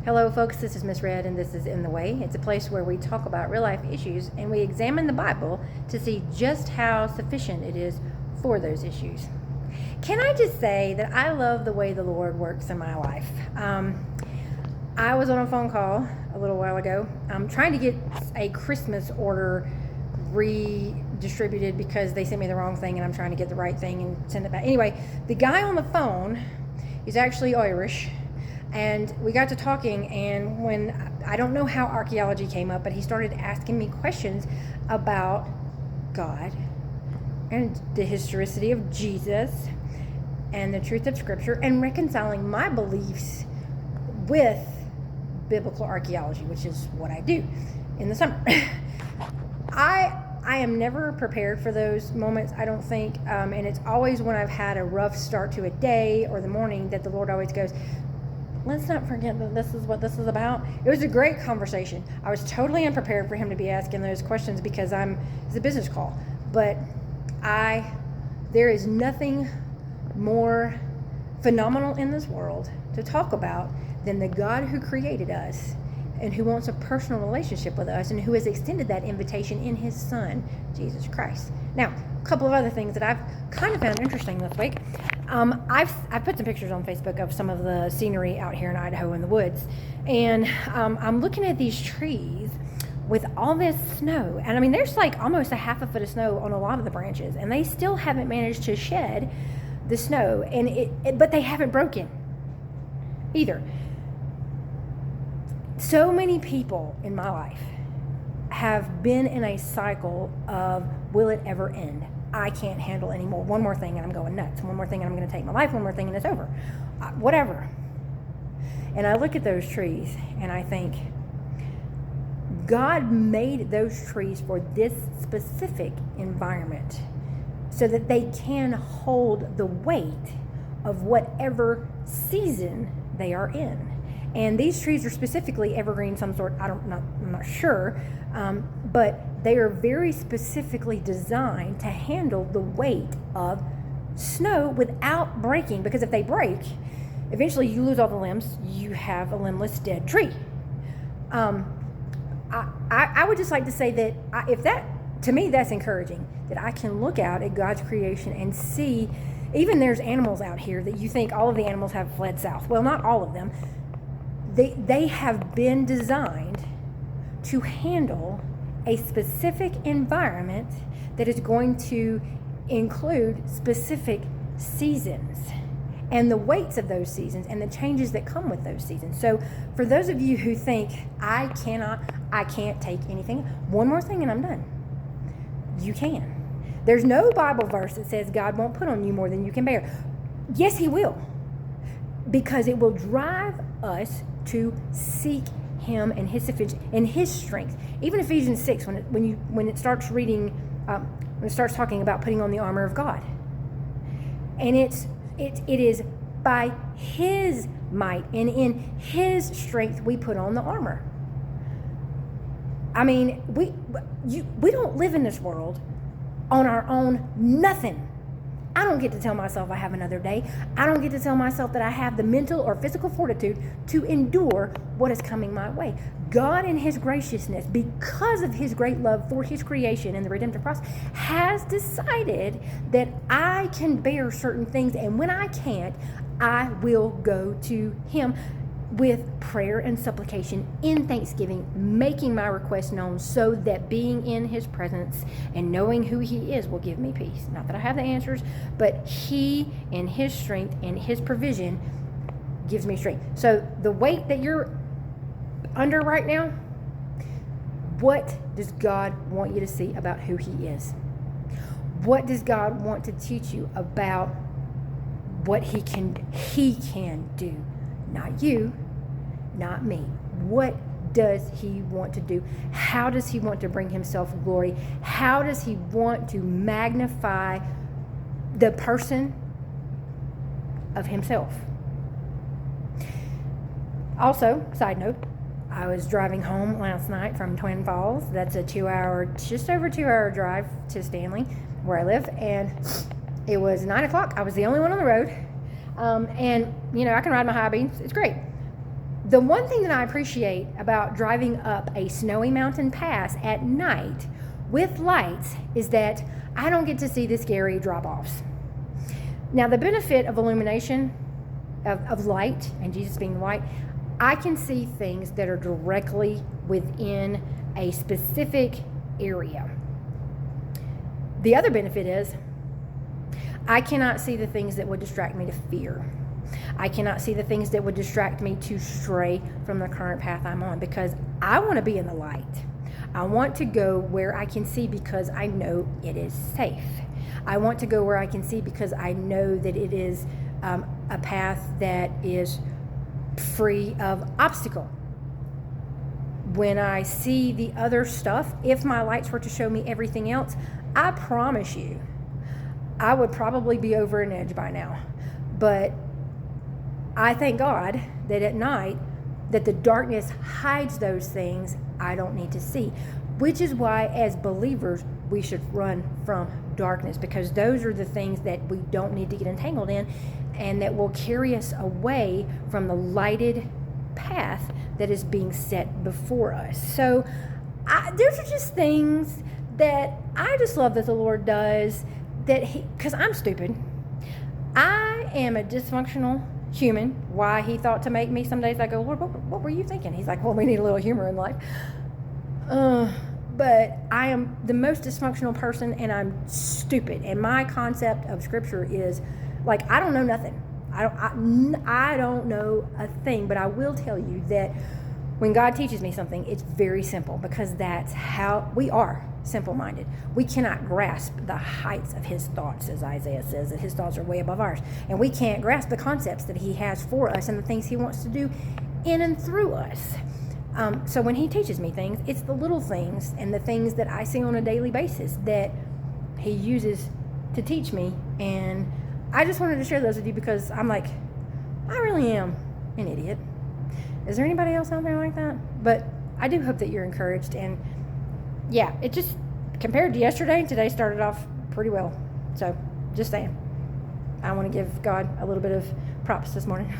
Hello folks, this is Miss Red and this is In the Way. It's a place where we talk about real life issues and we examine the Bible to see just how sufficient it is for those issues. Can I just say that I love the way the Lord works in my life? I was on a phone call a little while ago. I'm trying to get a Christmas order redistributed because they sent me the wrong thing and I'm trying to get the right thing and send it back. Anyway, the guy on the phone is actually Irish. And we got to talking, and when I don't know how archaeology came up, but he started asking me questions about God and the historicity of Jesus and the truth of Scripture and reconciling my beliefs with biblical archaeology, which is what I do in the summer. I am never prepared for those moments, I don't think, and it's always when I've had a rough start to a day or the morning that the Lord always goes, let's not forget that this is what this is about. It was a great conversation. I was totally unprepared for him to be asking those questions because it's a business call. But there is nothing more phenomenal in this world to talk about than the God who created us and who wants a personal relationship with us and who has extended that invitation in his Son, Jesus Christ. Now, a couple of other things that I've kind of found interesting this week. I've put some pictures on Facebook of some of the scenery out here in Idaho in the woods, and I'm looking at these trees with all this snow, and I mean there's like almost a half a foot of snow on a lot of the branches, and they still haven't managed to shed the snow, and but they haven't broken either. So many people in my life have been in a cycle of will it ever end? I can't handle anymore. One more thing and I'm going nuts. One more thing and I'm going to take my life. One more thing and it's over. Whatever. And I look at those trees and I think, God made those trees for this specific environment so that they can hold the weight of whatever season they are in. And these trees are specifically evergreen, some sort, I'm not sure, but they are very specifically designed to handle the weight of snow without breaking, because if they break, eventually you lose all the limbs, you have a limbless dead tree. I would just like to say that to me, that's encouraging, that I can look out at God's creation and see, even there's animals out here that you think all of the animals have fled south. Well, not all of them. They have been designed to handle a specific environment that is going to include specific seasons and the weights of those seasons and the changes that come with those seasons. So for those of you who think, I can't take anything, one more thing and I'm done. You can. There's no Bible verse that says God won't put on you more than you can bear. Yes, he will. Because it will drive us to seek him and his sufficient and his strength. Even Ephesians 6, when it starts reading, when it starts talking about putting on the armor of God, and it is by his might and in his strength we put on the armor. I mean, we don't live in this world on our own. Nothing. I don't get to tell myself I have another day. I don't get to tell myself that I have the mental or physical fortitude to endure what is coming my way. God in his graciousness, because of his great love for his creation and the redemptive process, has decided that I can bear certain things, and when I can't, I will go to him with prayer and supplication in thanksgiving, making my request known so that being in his presence and knowing who he is will give me peace. Not that I have the answers, but he in his strength and his provision gives me strength. So the weight that you're under right now, what does God want you to see about who he is? What does God want to teach you about what he can do? Not you, not me. What does he want to do? How does he want to bring himself glory? How does he want to magnify the person of himself? Also, side note, I was driving home last night from Twin Falls. That's just over 2 hour drive to Stanley, where I live, and it was 9 o'clock. I was the only one on the road. And, I can ride my high beams. It's great. The one thing that I appreciate about driving up a snowy mountain pass at night with lights is that I don't get to see the scary drop-offs. Now, the benefit of illumination, of light, and Jesus being light, I can see things that are directly within a specific area. The other benefit is I cannot see the things that would distract me to fear. I cannot see the things that would distract me to stray from the current path I'm on, because I want to be in the light. I want to go where I can see because I know it is safe. I want to go where I can see because I know that it is a path that is free of obstacle. When I see the other stuff, if my lights were to show me everything else, I promise you, I would probably be over an edge by now. But I thank God that at night, that the darkness hides those things I don't need to see, which is why as believers, we should run from darkness, because those are the things that we don't need to get entangled in, and that will carry us away from the lighted path that is being set before us. So those are just things that I just love that the Lord does, because I'm stupid. I am a dysfunctional human. Why he thought to make me, some days I go, Lord, what were you thinking? He's like, well, we need a little humor in life. But I am the most dysfunctional person, and I'm stupid. And my concept of scripture is like, I don't know nothing. I don't know a thing, but I will tell you that when God teaches me something, it's very simple, because that's how we are, simple-minded. We cannot grasp the heights of his thoughts, as Isaiah says, that his thoughts are way above ours. And we can't grasp the concepts that he has for us and the things he wants to do in and through us. So when he teaches me things, it's the little things and the things that I see on a daily basis that he uses to teach me. And I just wanted to share those with you, because I'm like, I really am an idiot. Is there anybody else out there like that? But I do hope that you're encouraged. And yeah, it just, compared to yesterday, today started off pretty well. So just saying, I want to give God a little bit of props this morning.